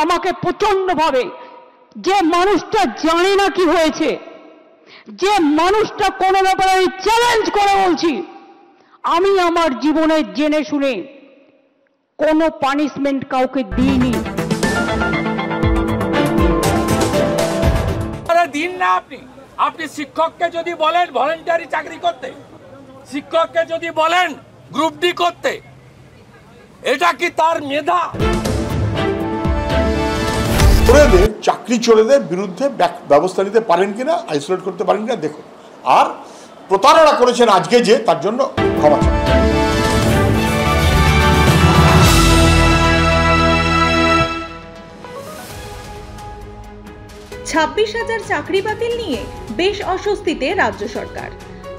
আমাকে প্রচন্ডভাবে, যে মানুষটা জানে না কি হয়েছে, যে মানুষটা কোনো ব্যাপারে আমি চ্যালেঞ্জ করে বলছি, আমি আমার জীবনে জেনে শুনে কোনো পানিশমেন্ট কাউকে দিইনি। দিন না আপনি শিক্ষককে যদি বলেন ভলেন্টারি চাকরি করতে, শিক্ষককে যদি বলেন গ্রুপ ডি করতে, এটা কি তার মেধা? চোরেদের, চাকরি চোরেদের বিরুদ্ধে ব্যবস্থা নিতে পারেন কিনা, আইসোলেট করতে পারেন কিনা দেখুন। আর প্রতারণা করেছেন আজকে যে, তার জন্য ক্ষমা চান। ছাব্বিশ হাজার চাকরি বাতিল নিয়ে বেশ অস্বস্তিতে রাজ্য সরকার।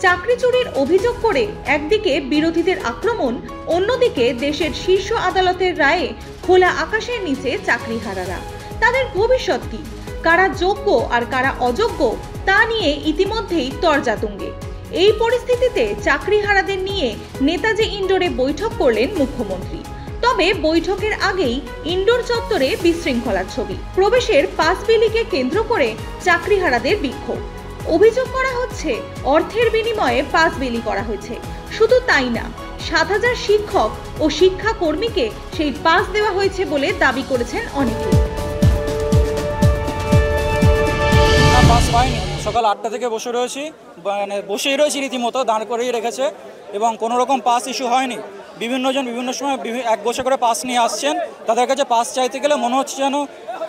চাকরি চুরির অভিযোগ করে একদিকে বিরোধীদের আক্রমণ, অন্যদিকে দেশের শীর্ষ আদালতের রায়ে খোলা আকাশের নিচে চাকরিহারারা। তাদের ভবিষ্যৎ কি, কারা যোগ্য আর কারা অযোগ্য তা নিয়ে ইতিমধ্যেই তরজা তুঙ্গে। এই পরিস্থিতিতে চাকরিহারাদের নিয়ে নেতাজি ইন্ডোরে বৈঠক করলেন মুখ্যমন্ত্রী। তবে বৈঠকের আগেই ইন্ডোর চত্বরে বিশৃঙ্খলার ছবি। প্রবেশের পাস বিলিকে কেন্দ্র করে চাকরিহারাদের বিক্ষোভ। অভিযোগ করা হচ্ছে অর্থের বিনিময়ে পাস বিলি করা হয়েছে। শুধু তাই না, ৭,০০০ শিক্ষক ও শিক্ষা কর্মীকে সেই পাস দেওয়া হয়েছে বলে দাবি করেছেন অনেকে। পাস পাইনি, সকাল ৮টা থেকে বসেই রয়েছি রীতিমতো, দাঁড় করেই রেখেছে এবং কোনো রকম পাস ইস্যু হয়নি। বিভিন্নজন বিভিন্ন সময় এক গোছা করে পাস নিয়ে আসছেন, তাদের কাছে পাস চাইতে গেলে মনে হচ্ছে যেন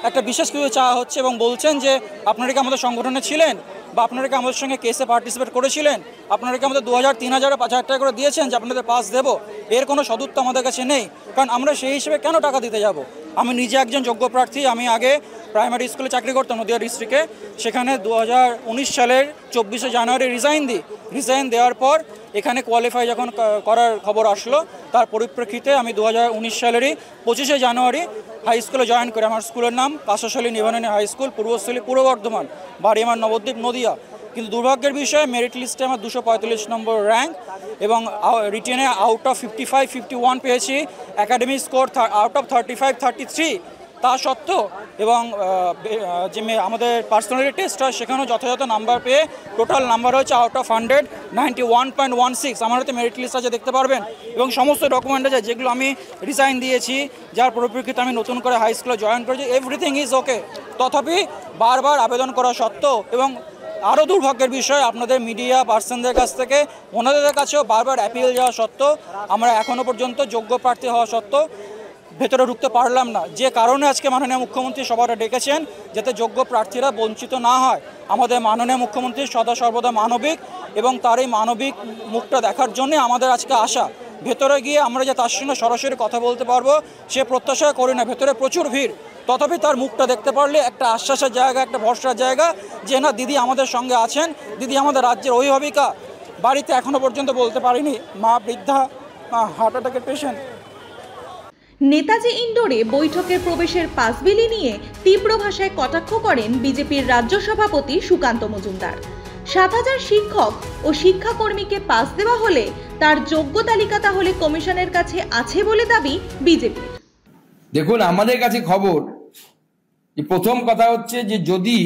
একটা বিশেষ কিছু চাওয়া হচ্ছে এবং বলছেন যে আপনারা কি আমাদের সংগঠনে ছিলেন, বা আপনারা কি আমাদের সঙ্গে কেসে পার্টিসিপেট করেছিলেন, আপনারা কি আমাদের ২০০০, ৩০০০, ৫,০০০ টাকা করে দিয়েছেন যে আপনাদের পাস দেবো। এর কোনো সদুত্তর আমাদের কাছে নেই, কারণ আমরা সেই হিসেবে কেন টাকা দিতে যাব। আমি নিজে একজন যোগ্য প্রার্থী। আমি আগে প্রাইমারি স্কুলে চাকরি করতাম নদিয়া ডিস্ট্রিক্টে। সেখানে ২০১৯ সালের ২৪শে জানুয়ারি রিজাইন দেওয়ার পর এখানে কোয়ালিফাই যখন করার খবর আসলো, তার পরিপ্রেক্ষিতে আমি ২০১৯ সালেরই ২৫শে জানুয়ারি হাই স্কুলে জয়েন করি। আমার স্কুলের নাম কাশাশালী নিবারণী হাই স্কুল, পূর্বস্থলী, পূর্ব বর্ধমান, বাড়ি আমার নবদ্বীপ, নদিয়া। কিন্তু দুর্ভাগ্যের বিষয়ে মেরিট লিস্টে আমার ২৪৫ নম্বর র্যাঙ্ক এবং রিটেনে আউট অফ 55, 51 পেয়েছি। Academic score out of 35, 33। তা সত্ত্বেও এবং যে আমাদের পার্সোনালিটি টেস্ট হয় সেখানেও যথাযথ নাম্বার পেয়ে টোটাল নাম্বার হচ্ছে আউট অফ 100 91.16। আমার হাতে মেরিট লিস্ট আছে, দেখতে পারবেন, এবং সমস্ত ডকুমেন্ট আছে যেগুলো আমি রিজাইন দিয়েছি, যার পরিপ্রেক্ষিতে আমি নতুন করে হাই স্কুলে জয়েন করেছি। Everything is okay. তথাপি বারবার আবেদন করা সত্ত্বেও এবং আরও দুর্ভাগ্যের বিষয়, আপনাদের মিডিয়া পার্সনদের কাছ থেকে ওনাদের কাছেও বারবার অ্যাপিল যাওয়া সত্ত্বেও আমরা এখনও পর্যন্ত যোগ্য প্রার্থী হওয়া সত্ত্বেও ভেতরে ঢুকতে পারলাম না। যে কারণে আজকে মাননীয় মুখ্যমন্ত্রী সভাটা ডেকেছেন, যাতে যোগ্য প্রার্থীরা বঞ্চিত না হয়। আমাদের মাননীয় মুখ্যমন্ত্রী সদা সর্বদা মানবিক এবং তার এই মানবিক মুখটা দেখার জন্যে আমাদের আজকে আসা। ভেতরে গিয়ে আমরা যে তার সঙ্গে সরাসরি কথা বলতে পারবো সে প্রত্যাশা করি না। ভেতরে প্রচুর ভিড়, তথাপি তার মুখটা দেখতে পারলে একটা আশ্বাসের জায়গা, একটা ভরসার জায়গা যে না, দিদি আমাদের সঙ্গে আছেন, দিদি আমাদের রাজ্যের অভিভাবিকা। বাড়িতে এখনও পর্যন্ত বলতে পারিনি, মা বৃদ্ধা, হার্ট অ্যাটাকের পেশেন্ট। নেতাজি ইন্ডোরে বৈঠকের প্রবেশের পাস বিলি নিয়ে তীব্র ভাষায় কটাক্ষ করেন বিজেপির রাজ্য সভাপতি সুকান্ত মজুমদার। ৭,০০০ শিক্ষক ও শিক্ষাকর্মীকে পাস দেওয়া হলে তার যোগ্য তালিকা তাহলে কমিশনের কাছে আছে বলে দাবি বিজেপির। দেখুন, আমাদের কাছে খবর, প্রথম কথা হচ্ছে যে যদি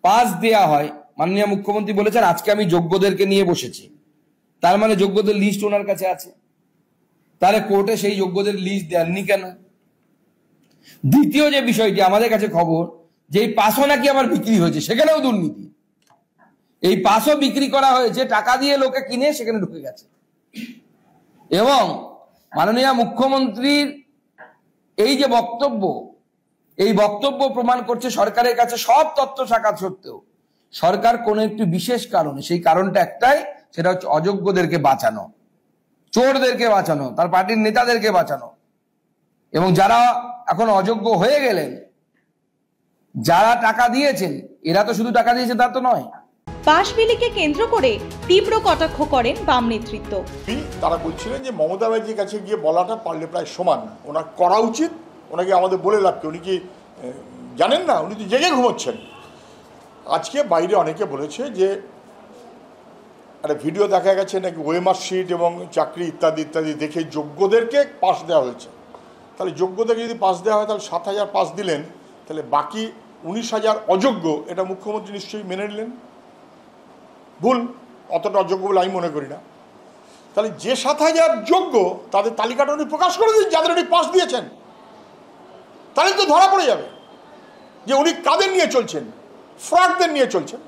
পাস দেয়া হয়, মাননীয় মুখ্যমন্ত্রী বলেছেন আজকে আমি যোগ্যদেরকে নিয়ে বসেছি, তার মানে যোগ্যদের লিস্ট ওনার কাছে আছে। তাহলে কোর্টে সেই যোগ্যদের লিস্ট দেননি কেন? দ্বিতীয় যে বিষয়টি আমাদের কাছে খবর, যে এই পাসও নাকি আবার বিক্রি হয়েছে, সেখানেও দুর্নীতি। এই পাসও বিক্রি করা হয়েছে, টাকা দিয়ে লোকে কিনে সেখানে ঢুকে গেছে। এবং মাননীয় মুখ্যমন্ত্রীর এই যে বক্তব্য, এই বক্তব্য প্রমাণ করছে সরকারের কাছে সব তথ্য থাকা সত্ত্বেও সরকার কোন একটি বিশেষ কারণে, সেই কারণটা একটাই, সেটা হচ্ছে অযোগ্যদেরকে বাঁচানো, চোরদেরকে বাঁচানো, তার পার্টির নেতাদেরকে বাঁচানো। এবং যারা এখন অযোগ্য হয়ে গেলেন, যারা টাকা দিয়েছেন, এরা তো শুধু টাকা দিয়েছে তা তো নয়। পাস বিলিকে কেন্দ্র করে তীব্র কটাক্ষ করেন বাম নেতৃত্ব। তারা বলছিলেন যে মমতা ব্যানার্জির কাছে গিয়ে বলাটা পারলে প্রায় সমান, ওনার করা উচিত, ওনাকে আমাদের বলে লাভকে, উনি কি জানেন না? উনি তো জেগে ঘুমোচ্ছেন। আজকে বাইরে অনেকে বলেছে যে একটা ভিডিও দেখা গেছে নাকি ওয়েমার শিট এবং চাকরি ইত্যাদি ইত্যাদি দেখে যোগ্যদেরকে পাস দেওয়া হয়েছে। তাহলে যোগ্যতাকে যদি পাস দেওয়া হয় তাহলে 7,000 পাস দিলেন, তাহলে বাকি 19,000 অযোগ্য, এটা মুখ্যমন্ত্রী নিশ্চয়ই মেনে নিলেন। ভুল, অতটা অযোগ্য বলে আমি মনে করি না। তাহলে যে 7,000 যোগ্য তাদের তালিকাটা উনি প্রকাশ করে দিন, যাদের উনি পাস দিয়েছেন, তাহলে তো ধরা পড়ে যাবে যে উনি কাদের নিয়ে চলছেন, ফ্রডদের নিয়ে চলছেন।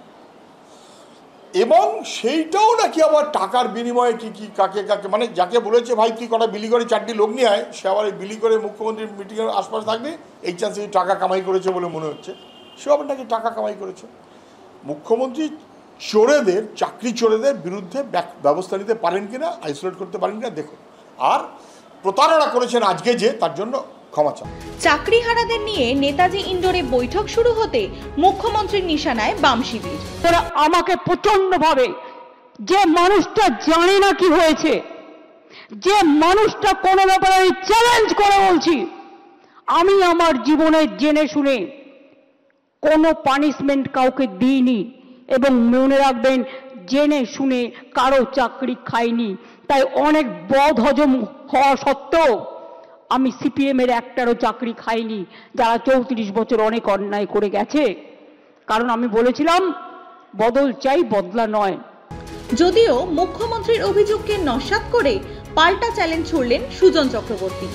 এবং সেইটাও নাকি আবার টাকার বিনিময়ে কি কি কাকে কাকে, মানে যাকে বলেছে ভাই তুই কটা বিলি করে 4টি লোক নিয়ে আয়, সে আবার এই বিলি করে মুখ্যমন্ত্রীর মিটিংয়ের আশপাশ থাকবে, এই চান্সে টাকা কামাই করেছে বলে মনে হচ্ছে, সে আবার নাকি টাকা কামাই করেছে। মুখ্যমন্ত্রী চোরেদের, চাকরি চোরেদের বিরুদ্ধে ব্যবস্থা নিতে পারেন কিনা, আইসোলেট করতে পারেন কিনা দেখুন। আর প্রতারণা করেছেন আজকে যে, তার জন্য ক্ষমা চান। চাকরিহারাদের নিয়ে নেতাজি ইন্ডোরে বৈঠক শুরু হতে মুখ্যমন্ত্রীর নিশানায় বাম শিবির। ওরা আমাকে প্রচন্ডভাবে, যে মানুষটা জানে না কি হয়েছে, যে মানুষটা কোনো ব্যাপারে আমি চ্যালেঞ্জ করে বলছি, আমি আমার জীবনে জেনে শুনে কোনো পানিশমেন্ট কাউকে দিইনি, এবং মনে রাখবেন জেনে শুনে কারো চাকরি খাইনি। তাই অনেক বদ হজম হওয়া সত্ত্বেও আমি সিপিএমের একটারও চাকরি খাইনি, যারা 34 বছর অনেক অন্যায় করে গেছে। কারণ আমি বলেছিলাম বদল চাই, বদলা নয়। যদিও মুখ্যমন্ত্রীর অভিযোগকে নস্যাৎ করে পাল্টা চ্যালেঞ্জ ছুড়লেন সুজন চক্রবর্তী।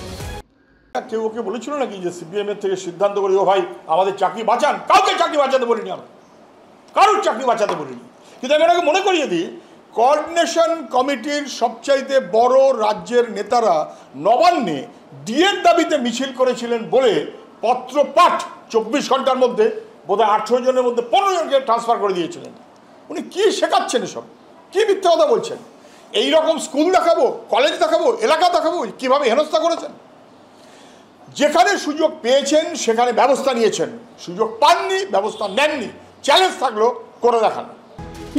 কেউ ওকে বলেছিল নাকি যে সিপিএম এর থেকে সিদ্ধান্ত করে ও ভাই আমাদের চাকরি বাঁচান? কাউকে চাকরি বাঁচাতে বলিনি, আমরা কারোর চাকরি বাঁচাতে বলিনি। কিন্তু আমি ওনাকে মনে করিয়ে দিই, কোঅর্ডিনেশন কমিটির সবচাইতে বড় রাজ্যের নেতারা নবান্নে ডিএর দাবিতে মিছিল করেছিলেন বলে পত্রপাঠ 24 ঘন্টার মধ্যে বোধহয় 18 জনের মধ্যে 15 জনকে ট্রান্সফার করে দিয়েছিলেন। উনি কি শেখাচ্ছেন এসব? কি মিথ্যা কথা বলছেন? এই রকম স্কুল দেখাবো, কলেজ দেখাবো, এলাকা দেখাবো, কিভাবে হেনস্থা করেছেন? যেখানে সুযোগ পেয়েছেন সেখানে ব্যবস্থা নিয়েছেন, সুযোগ পাননি, ব্যবস্থা নেননি। চ্যালেঞ্জ থাকলো করে দেখান।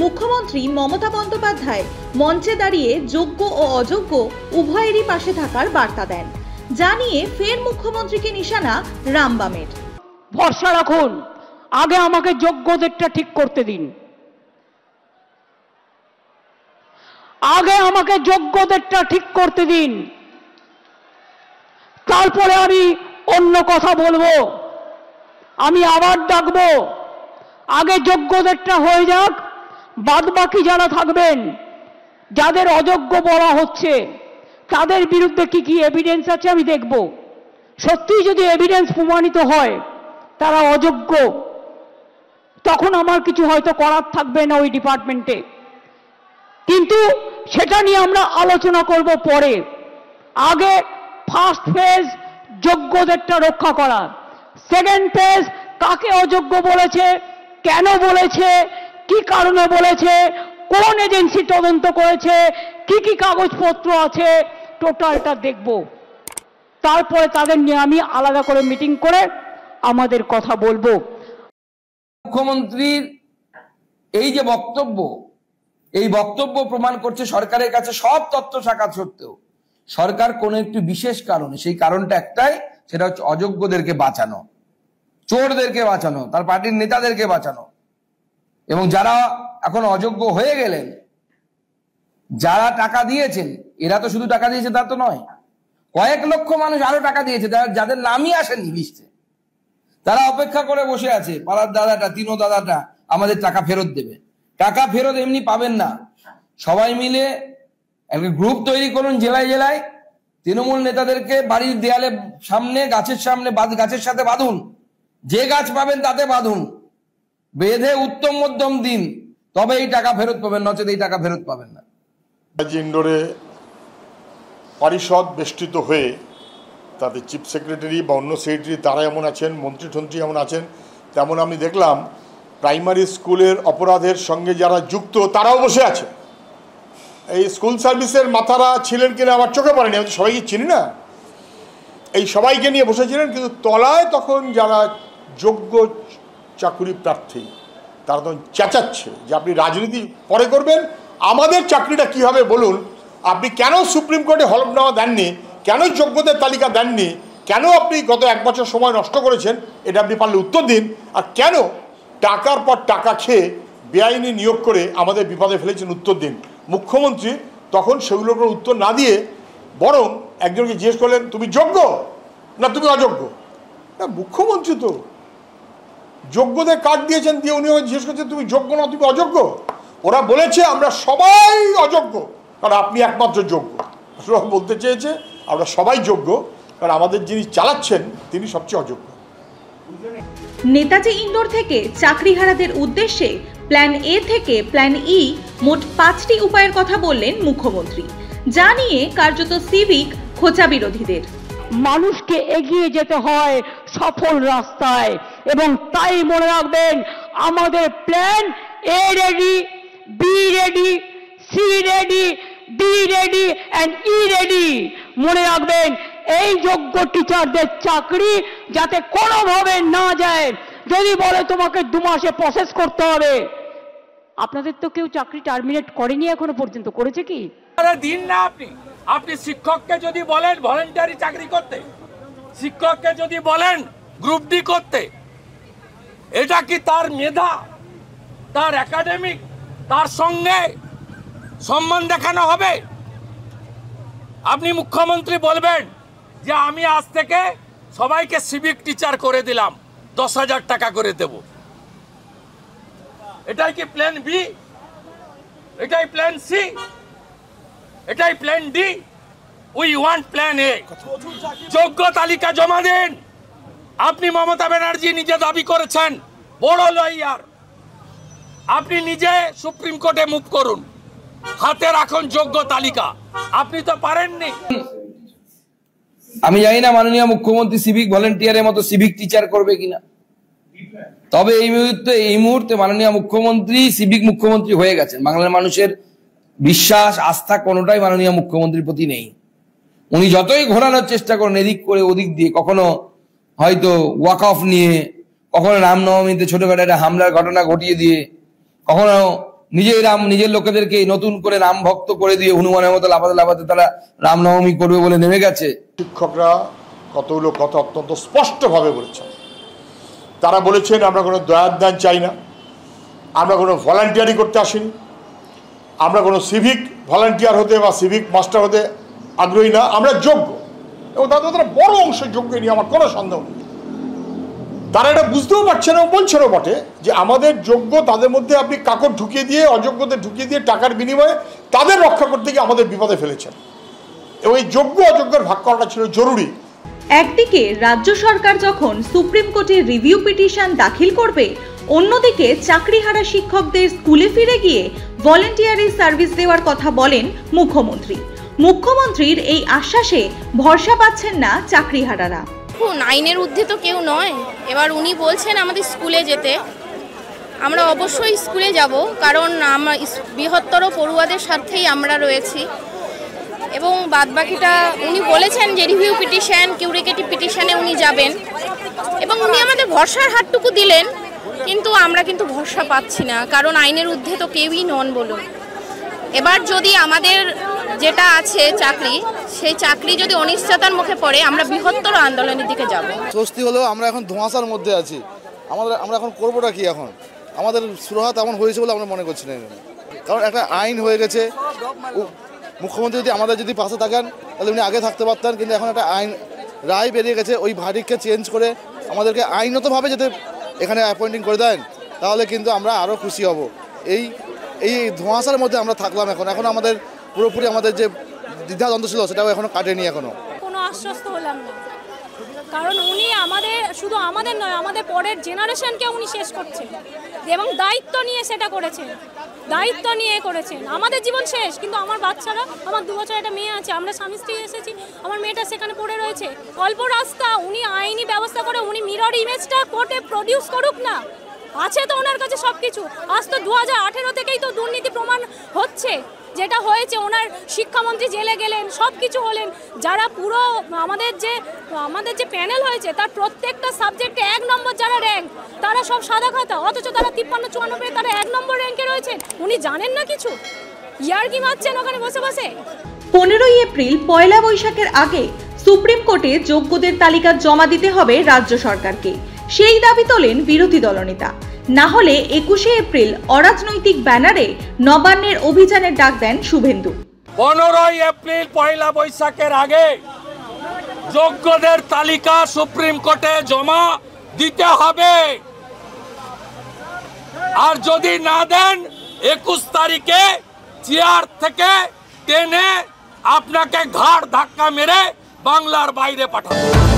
মুখ্যমন্ত্রী মমতা বন্দ্যোপাধ্যায় মঞ্চে দাঁড়িয়ে যোগ্য ও অযোগ্য উভয়েরই পাশে থাকার বার্তা দেন, জানিয়ে ফের মুখ্যমন্ত্রীকে নিশানা রামবামের। ভরসা রাখুন, আগে আমাকে যোগ্যদেরটা ঠিক করতে দিন, আগে আমাকে যোগ্যদেরটা ঠিক করতে দিন, তারপরে আমি অন্য কথা বলবো, আমি আবার ডাকবো। আগে যোগ্যদেরটা হয়ে যাক, বাদ বাকি যারা থাকবেন, যাদের অযোগ্য বলা হচ্ছে, তাদের বিরুদ্ধে কি কি এভিডেন্স আছে আমি দেখব। সত্যিই যদি এভিডেন্স প্রমাণিত হয় তারা অযোগ্য, তখন আমার কিছু হয়তো করার থাকবে না ওই ডিপার্টমেন্টে, কিন্তু সেটা নিয়ে আমরা আলোচনা করব পরে। আগে ফার্স্ট ফেজ যোগ্যদেরটা রক্ষা করা, সেকেন্ড ফেজ কাকে অযোগ্য বলেছে, কেন বলেছে, কি কারণে বলেছে, কোন এজেন্সি তদন্ত করেছে, কি কি কাগজপত্র আছে, টোটালটা দেখব। তারপরে তাদের নিয়ে আমি আলাদা করে মিটিং করে আমাদের কথা বলবো। মুখ্যমন্ত্রীর এই যে বক্তব্য, এই বক্তব্য প্রমাণ করছে সরকারের কাছে সব তথ্য থাকা সত্ত্বেও সরকার কোন একটি বিশেষ কারণে, সেই কারণটা একটাই, সেটা হচ্ছে অযোগ্যদেরকে বাঁচানো, চোরদেরকে বাঁচানো, তার পার্টির নেতাদেরকে বাঁচানো। এবং যারা এখন অযোগ্য হয়ে গেলেন, যারা টাকা দিয়েছেন, এরা তো শুধু টাকা দিয়েছে তা তো নয়, কয়েক লক্ষ মানুষ আরো টাকা দিয়েছে, যাদের নামই আসেনি লিস্টে, তারা অপেক্ষা করে বসে আছে পাড়ার দাদাটা, তিনো দাদাটা আমাদের টাকা ফেরত দেবে। টাকা ফেরত এমনি পাবেন না, সবাই মিলে একটা গ্রুপ তৈরি করুন জেলায় জেলায়, তৃণমূল নেতাদেরকে বাড়ির দেয়ালে সামনে, গাছের সামনে, গাছের সাথে বাঁধুন, যে গাছ পাবেন তাতে বাঁধুন, বেঁধে উত্তম মধ্যম দিন, তবে এই টাকা ফেরত পাবেন, নচেত এই টাকা ফেরত পাবেন না। ইন্ডোরে পরিষদ বেষ্টিত হয়ে তাদের চিফ সেক্রেটারি বা অন্য সেক্রেটারি তারা এমন আছেন, মন্ত্রী টন্ত্রী এমন আছেন, তেমন আমি দেখলাম প্রাইমারি স্কুলের অপরাধের সঙ্গে যারা যুক্ত তারাও বসে আছে। এই স্কুল সার্ভিসের মাথারা ছিলেন কিনা আমার চোখে পড়েনি, আমি তো সবাইকে চিনি না, এই সবাইকে নিয়ে বসেছিলেন, কিন্তু তলায় তখন যারা যোগ্য চাকুরি প্রার্থী তারা তখন চেঁচাচ্ছে যে আপনি রাজনীতি পরে করবেন, আমাদের চাকরিটা কী হবে বলুন, আপনি কেন সুপ্রিম কোর্টে হলফনামা দেননি, কেন যোগ্যদের তালিকা দেননি, কেন আপনি গত 1 বছর সময় নষ্ট করেছেন, এটা আপনি পারলে উত্তর দিন, আর কেন টাকার পর টাকা খেয়ে বেআইনি নিয়োগ করে আমাদের বিপদে ফেলেছেন, উত্তর দিন। মুখ্যমন্ত্রী তখন সেগুলোর উপর উত্তর না দিয়ে বরং একজনকে জিজ্ঞেস করলেন তুমি যোগ্য, না তুমি অযোগ্য। না মুখ্যমন্ত্রী তো যোগ্যদের কার্ড দিয়েছেন, দিয়ে উনি জিজ্ঞেস করছেন তুমি যোগ্য না তুমি অযোগ্য। ওরা বলেছে আমরা সবাই অযোগ্য, কারণ আপনি একমাত্র যোগ্য। আসলে বলতে চেয়েছে আমরা সবাই যোগ্য, কারণ আমাদের যিনি চালাচ্ছেন তিনি সবচেয়ে অযোগ্য। নেতাজি ইন্ডোর থেকে চাকরিহারাদের উদ্দেশ্যে প্ল্যান এ থেকে প্ল্যান ই মোট 5টি উপায়ের কথা বললেন মুখ্যমন্ত্রী, যা নিয়ে কার্যত সিভিক খোঁচা বিরোধীদের। মানুষকে এগিয়ে যেতে হয় সফল রাস্তায়, এবং তাই মনে রাখবেন আমাদের plan A ready, B ready, C ready, D ready and E ready. মনে রাখবেন এই যোগ্য টিচারদের চাকরি যাতে কোনোভাবে না যায়। যদি বলে তোমাকে 2 মাসে প্রসেস করতে হবে, আপনাদের তো কেউ চাকরি টার্মিনেট করেনি এখনো পর্যন্ত, করেছে কি? দিন না আপনি শিক্ষককে যদি বলেন ভলেন্টারি চাকরি করতে, শিক্ষককে যদি বলেন গ্রুপ ডি করতে, এটা কি তার মেধা, তার একাডেমিক, তার সঙ্গে সম্মান দেখানো হবে? আপনি মুখ্যমন্ত্রী বলবেন যে আমি আজ থেকে সবাইকে সিভিক টিচার করে দিলাম, 10,000 টাকা করে দেব। এটাই কি প্ল্যান বি? এটাই প্ল্যান সি? এটাই plan D? We want plan এ। যোগ্য তালিকা জমা দিন। আপনি মমতা ব্যানার্জি নিজে দাবি করেছেন বড় লয়ার, আপনি নিজে সুপ্রিম কোর্টে মুভ করুন, হাতে রাখুন যোগ্য তালিকা। আপনি তো পারেননি। আমি জানি না মাননীয় মুখ্যমন্ত্রী সিভিক ভলেন্টিয়ারের মতো সিভিক টিচার করবে কিনা, তবে এই মুহূর্তে মাননীয় মুখ্যমন্ত্রী সিভিক মুখ্যমন্ত্রী হয়ে গেছেন। বাংলার মানুষের বিশ্বাস আস্থা কোনোটাই মাননীয় মুখ্যমন্ত্রীর প্রতি নেই। উনি যতই ঘোরানোর চেষ্টা করেন এদিক করে ওদিক দিয়ে, কখনো হয়তো ওয়াক অফ নিয়ে, কখনো রামনবমীতে ছোটখাটো একটা হামলার ঘটনা ঘটিয়ে দিয়ে, কখনো নিজের লোকেদেরকে নতুন করে রাম ভক্ত করে দিয়ে হনুমানের মতো লাফাতে লাফাতে তারা রামনবমী করবে বলে নেমে গেছে। শিক্ষকরা কতগুলো কথা অত্যন্ত স্পষ্টভাবে বলেছেন। তারা বলেছেন আমরা কোনো দয়ার দান চাই না, আমরা কোনো ভলান্টিয়ারি করতে আসিনি, আমরা কোনো সিভিক ভলান্টিয়ার হতে বা সিভিক মাস্টার হতে আগ্রহী না, আমরা যোগ্য। এবং তারা বড় অংশ যোগ্য নিয়ে আমার কোনো সন্দেহ নেই। তারা এটা বুঝতেও পারছে না, বলছেনও বটে যে আমাদের যোগ্য তাদের মধ্যে আপনি কাকড় ঢুকিয়ে দিয়ে, অযোগ্যদের ঢুকিয়ে দিয়ে টাকার বিনিময়ে তাদের রক্ষা করতে গিয়ে আমাদের বিপদে ফেলেছেন। এবং এই যোগ্য অযোগ্যের ভাগ করাটা ছিল জরুরি। একদিকে রাজ্য সরকার যখন সুপ্রিম কোর্টে রিভিউ পিটিশন দাখিল করবে, অন্যদিকে চাকরিহারা শিক্ষকদের স্কুলে ফিরে গিয়ে ভলেন্টিয়ারি সার্ভিস দেওয়ার কথা বলেন মুখ্যমন্ত্রী। মুখ্যমন্ত্রীর এই আশ্বাসে ভরসা পাচ্ছেন না চাকরিহারারা। আইনের ঊর্ধ্বে তো কেউ নয়। এবার উনি বলছেন আমাদের স্কুলে যেতে, আমরা অবশ্যই স্কুলে যাব, কারণ আমরা বৃহত্তর পড়ুয়াদের স্বার্থেই আমরা রয়েছি। এবং বাদবাকিটা উনি বলেছেন যে রিভিউ পিটিশন, কিউরিকেটিভ পিটিশনে উনি যাবেন, এবং উনি আমাদের ভরসার হাতটুকু দিলেন। কিন্তু আমরা কিন্তু ভরসা পাচ্ছি না, কারণ আইনের ঊর্ধ্বে তো কেউই নন বলুন। এবার যদি আমাদের যেটা আছে চাকরি, সেই চাকরি যদি অনিশ্চয়তার মুখে পড়ে, আমরা বৃহত্তর আন্দোলনের দিকে যাব। স্বস্তি হলেও আমরা এখন ধোঁয়াশার মধ্যে আছি। আমরা এখন করবোটা কি? এখন আমাদের সুরাহা তেমন হয়েছে বলে আমরা মনে করছি না, কারণ একটা আইন হয়ে গেছে। মুখ্যমন্ত্রী যদি আমাদের যদি পাশে থাকেন তাহলে উনি আগে থাকতে পারতেন, কিন্তু এখন একটা আইন রায় বেরিয়ে গেছে, ওই ভার্ডিক্টকে চেঞ্জ করে আমাদেরকে আইনতভাবে যাতে এখানে অ্যাপয়েন্টিং করে দেন, তাহলে কিন্তু আমরা আরও খুশি হব। এই ধোঁয়াশার মধ্যে আমরা থাকলাম এখন আমাদের পুরোপুরি আমাদের যে দ্বিধাদ্বন্দ্ব ছিল সেটাও এখনো কাটেনি। এখনো কোনো আশ্বস্ত হলাম না, কারণ উনি শুধু আমাদের নয়, আমাদের পরের জেনারেশনকে উনি শেষ করছেন, এবং দায়িত্ব নিয়ে সেটা করেছেন, দায়িত্ব নিয়ে করেছেন। আমাদের জীবন শেষ, কিন্তু আমার বাচ্চারা, আমার 2 বছর একটা মেয়ে আছে, আমরা স্বামী স্ত্রী এসেছি, আমার মেয়েটা সেখানে পড়ে রয়েছে। অল্প রাস্তা, উনি আইনি ব্যবস্থা করে উনি মিরর ইমেজটা কোর্টে প্রডিউস করুক না, আছে তো ওনার কাছে সব কিছু। আজ তো 2018 থেকেই তো দুর্নীতি প্রমাণ হচ্ছে, যেটা হয়েছে। ওনার শিক্ষামন্ত্রী জেলে গেলেন, সব কিছু হলেন। যারা পুরো আমাদের যে প্যানেল হয়েছে তার প্রত্যেকটা সাবজেক্টে 1 নম্বর যারা র্যাঙ্ক, তারা সব সাদা খাতা, অথচ তারা 53-54 তারা 1 নম্বর র্যাঙ্কে রয়েছেন। উনি জানেন না কিছু? ইয়ার্কি মারছেন ওখানে বসে বসে। 15ই এপ্রিল পয়লা বৈশাখের আগে সুপ্রিম কোর্টে যোগ্যদের তালিকা জমা দিতে হবে রাজ্য সরকারকে, সেই দাবি তোলেন বিরোধী দলনেতা। না হলে 21শে এপ্রিল অরাজনৈতিক ব্যানারে নবান্নের অভিযানের ডাক দেন শুভেন্দু। 15ই এপ্রিল পয়লা বৈশাখের আগে যোগ্যদের তালিকা সুপ্রিম কোর্টে জমা দিতে হবে। আর যদি না দেন 21 তারিখে চেয়ার থেকে টেনে আপনাকে ঘাড় ধাক্কা মেরে বাংলার বাইরে পাঠাবো।